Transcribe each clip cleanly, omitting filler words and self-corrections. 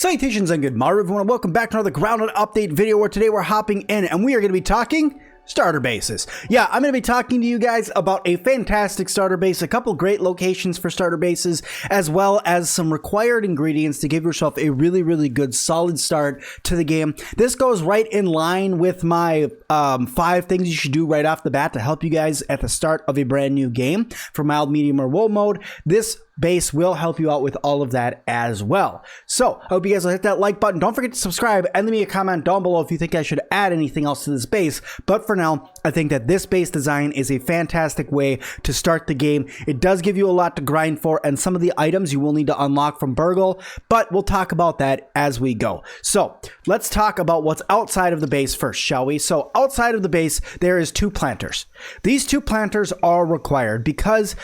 Salutations and good morning, everyone, and welcome back to another Grounded Update video where today we're hopping in and we are going to be talking starter bases. Yeah, I'm going to be talking to you guys about a fantastic starter base, a couple great locations for starter bases, as well as some required ingredients to give yourself a really good solid start to the game. This goes right in line with my 5 things you should do right off the bat to help you guys at the start of a brand new game for mild, medium, or low mode. This base will help you out with all of that as well. So I hope you guys will hit that like button. Don't forget to subscribe and leave me a comment down below if you think I should add anything else to this base. But for now, I think that this base design is a fantastic way to start the game. It does give you a lot to grind for and some of the items you will need to unlock from Burgle, but we'll talk about that as we go. So let's talk about what's outside of the base first, shall we? So outside of the base, there is 2 planters. These 2 planters are required because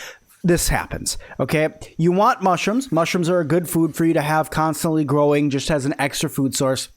this happens, okay? You want mushrooms. Mushrooms are a good food for you to have constantly growing just as an extra food source.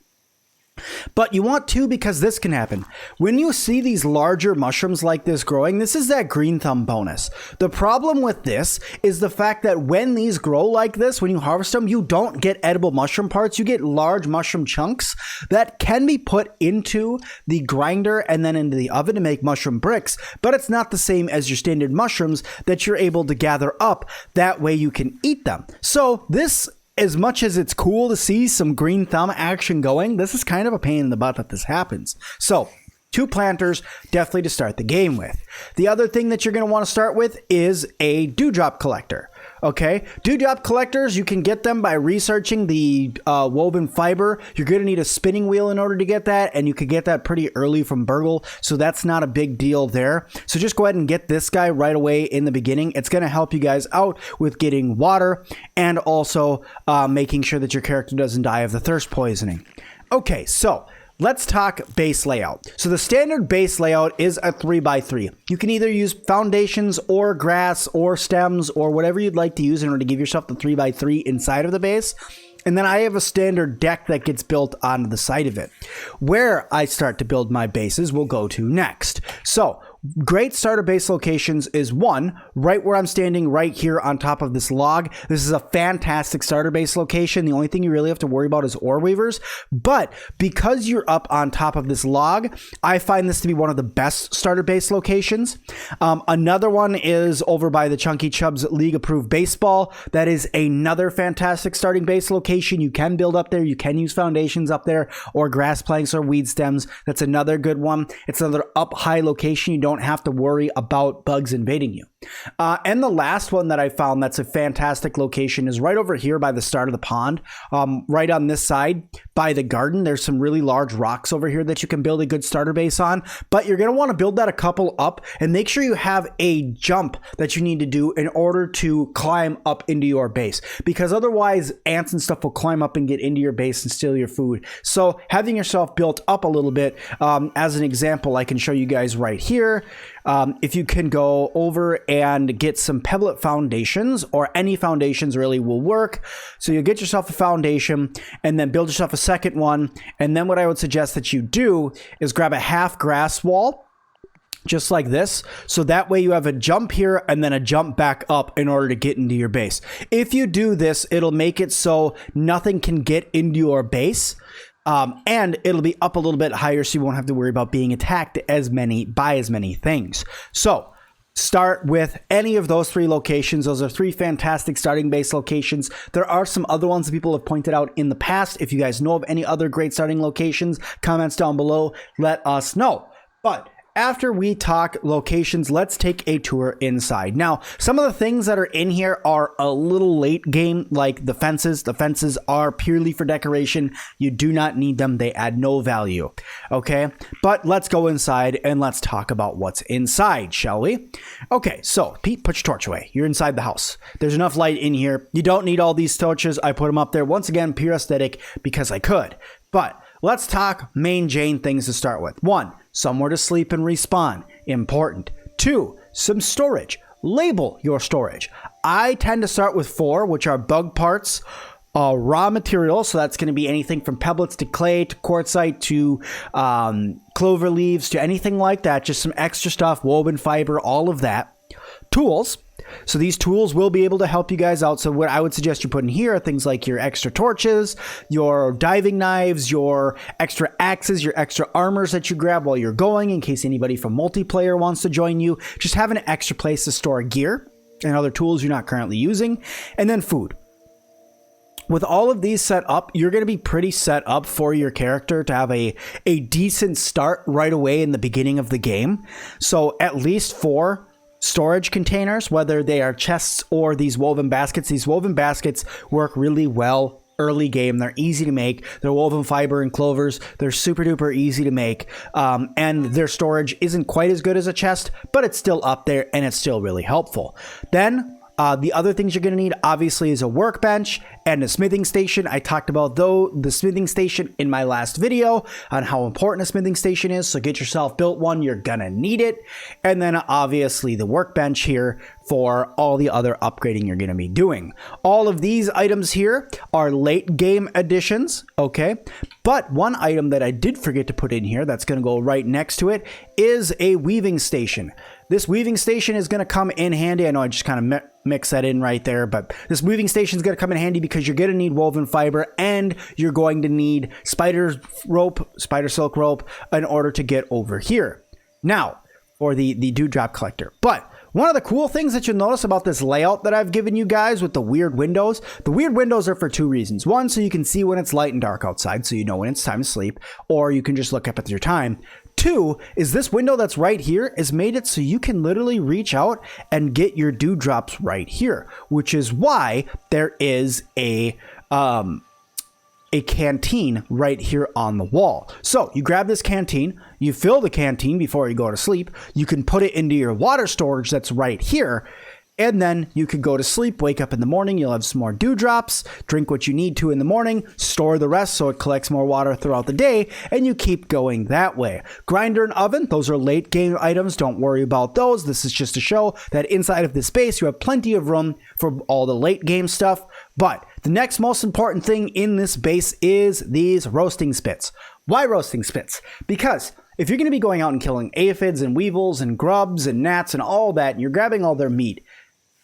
But you want 2 because this can happen. When you see these larger mushrooms like this growing, this is that green thumb bonus. The problem with this is the fact that when these grow like this, when you harvest them, you don't get edible mushroom parts. You get large mushroom chunks that can be put into the grinder and then into the oven to make mushroom bricks, but it's not the same as your standard mushrooms that you're able to gather up. That way you can eat them. So this, as much as it's cool to see some green thumb action going, this is kind of a pain in the butt that this happens. So 2 planters, definitely to start the game with. The other thing that you're going to want to start with is a dewdrop collector. Okay, dewdrop collectors, you can get them by researching the woven fiber. You're going to need a spinning wheel in order to get that, and you could get that pretty early from Burgle, so that's not a big deal there. So just go ahead and get this guy right away in the beginning. It's going to help you guys out with getting water and also making sure that your character doesn't die of the thirst poisoning. Okay, so let's talk base layout. So the standard base layout is a 3x3. You can either use foundations or grass or stems or whatever you'd like to use in order to give yourself the 3x3 inside of the base. And then I have a standard deck that gets built onto the side of it. Where I start to build my bases, we'll go to next. So great starter base locations is 1, right where I'm standing right here on top of this log. This is a fantastic starter base location. The only thing you really have to worry about is ore weavers. But because you're up on top of this log, I find this to be one of the best starter base locations. Another one is over by the Chunky Chubbs League Approved Baseball. That is another fantastic starting base location. You can build up there. You can use foundations up there or grass planks or weed stems. That's another good one. It's another up high location. You don't have to worry about bugs invading you. And the last one that I found that's a fantastic location is right over here by the start of the pond. Right on this side by the garden, there's some really large rocks over here that you can build a good starter base on, but you're going to want to build that a couple up and make sure you have a jump that you need to do in order to climb up into your base, because otherwise ants and stuff will climb up and get into your base and steal your food. So having yourself built up a little bit, as an example, I can show you guys right here. If you can go over and get some pebblet foundations, or any foundations really will work. So you'll get yourself a foundation and then build yourself a second one. And then what I would suggest that you do is grab a half grass wall, just like this. So that way you have a jump here and then a jump back up in order to get into your base. If you do this, it'll make it so nothing can get into your base. And it'll be up a little bit higher, so you won't have to worry about being attacked by as many things. So start with any of those 3 locations. Those are 3 fantastic starting base locations. There are some other ones that people have pointed out in the past. If you guys know of any other great starting locations, comments down below, let us know. But after we talk locations, let's take a tour inside. Now, some of the things that are in here are a little late game, like the fences. The fences are purely for decoration. You do not need them. They add no value. Okay, but let's go inside and let's talk about what's inside, shall we? Okay, so Pete, put your torch away. You're inside the house. There's enough light in here. You don't need all these torches. I put them up there once again, pure aesthetic, because I could. But let's talk main Jane things to start with. 1, somewhere to sleep and respawn. Important. 2, some storage. Label your storage. I tend to start with 4, which are bug parts, raw materials. So that's going to be anything from pebblets to clay to quartzite to clover leaves to anything like that. Just some extra stuff, woven fiber, all of that. Tools. So these tools will be able to help you guys out. So what I would suggest you put in here are things like your extra torches, your diving knives, your extra axes, your extra armors that you grab while you're going in case anybody from multiplayer wants to join you. Just having an extra place to store gear and other tools you're not currently using. And then food. With all of these set up, you're going to be pretty set up for your character to have a decent start right away in the beginning of the game. So at least 4 storage containers, whether they are chests or these woven baskets. These woven baskets work really well early game. They're easy to make. They're woven fiber and clovers. They're super duper easy to make. And their storage isn't quite as good as a chest, but it's still up there and it's still really helpful. Then the other things you're going to need, obviously, is a workbench and a smithing station. I talked about, the smithing station in my last video on how important a smithing station is. So get yourself built one. You're going to need it. And then, obviously, the workbench here for all the other upgrading you're going to be doing. All of these items here are late game additions, okay? But one item that I did forget to put in here that's going to go right next to it is a weaving station. This weaving station is going to come in handy. I know I just kind of mix that in right there, but this weaving station is going to come in handy because you're going to need woven fiber and you're going to need spider silk rope in order to get over here. Now, for the dewdrop collector. But one of the cool things that you'll notice about this layout that I've given you guys with the weird windows are for 2 reasons. One, so you can see when it's light and dark outside, so you know when it's time to sleep, or you can just look up at your time. 2 is this window that's right here is made it so you can literally reach out and get your dewdrops right here, which is why there is a canteen right here on the wall. So you grab this canteen, you fill the canteen before you go to sleep, you can put it into your water storage that's right here, and then you could go to sleep, wake up in the morning, you'll have some more dewdrops, drink what you need to in the morning, store the rest so it collects more water throughout the day, and you keep going that way. Grinder and oven, those are late game items, don't worry about those. This is just to show that inside of this base you have plenty of room for all the late game stuff. But the next most important thing in this base is these roasting spits. Why roasting spits? Because if you're going to be going out and killing aphids and weevils and grubs and gnats and all that, and you're grabbing all their meat,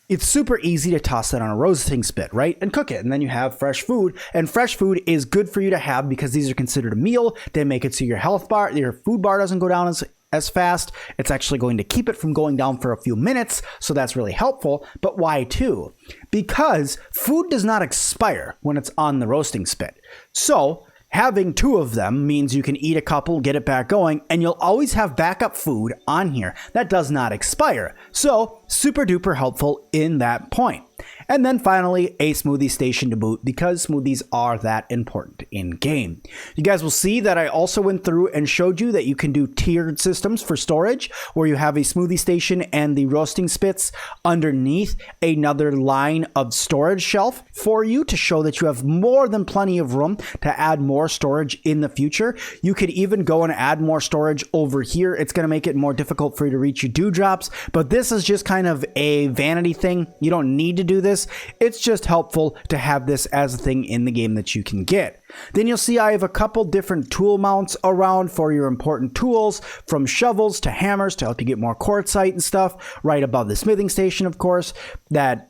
it's super easy to toss that on a roasting spit, right? And cook it. And then you have fresh food. And fresh food is good for you to have because these are considered a meal. They make it so your health bar, your food bar doesn't go down as fast. It's actually going to keep it from going down for a few minutes. So that's really helpful. But why too? Because food does not expire when it's on the roasting spit. So having 2 of them means you can eat a couple, get it back going, and you'll always have backup food on here that does not expire. So super duper helpful in that point. And then finally, a smoothie station to boot because smoothies are that important in game. You guys will see that I also went through and showed you that you can do tiered systems for storage where you have a smoothie station and the roasting spits underneath another line of storage shelf for you to show that you have more than plenty of room to add more storage in the future. You could even go and add more storage over here. It's going to make it more difficult for you to reach your dewdrops, but this is just kind of a vanity thing. You don't need to do this. It's just helpful to have this as a thing in the game that you can get. Then you'll see I have a couple different tool mounts around for your important tools, from shovels to hammers to help you get more quartzite and stuff, right above the smithing station, of course, that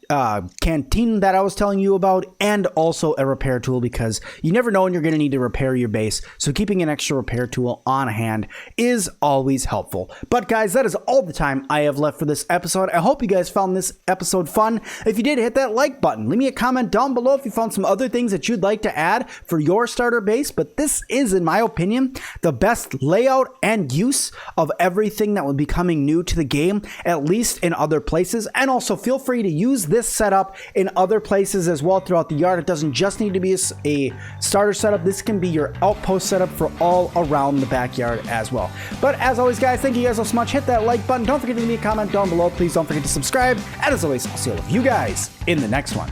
canteen that I was telling you about, and also a repair tool because you never know when you're going to need to repair your base, so keeping an extra repair tool on hand is always helpful. But guys, that is all the time I have left for this episode. I hope you guys found this episode fun. If you did, hit that like button. Leave me a comment down below if you found some other things that you'd like to add for your starter base, but this is, in my opinion, the best layout and use of everything that will be coming new to the game, at least in other places. And also feel free to use this setup in other places as well throughout the yard. It doesn't just need to be a starter setup. This can be your outpost setup for all around the backyard as well. But as always, guys, thank you guys so much. Hit that like button. Don't forget to leave me a comment down below. Please don't forget to subscribe. And as always, I'll see all of you guys in the next one.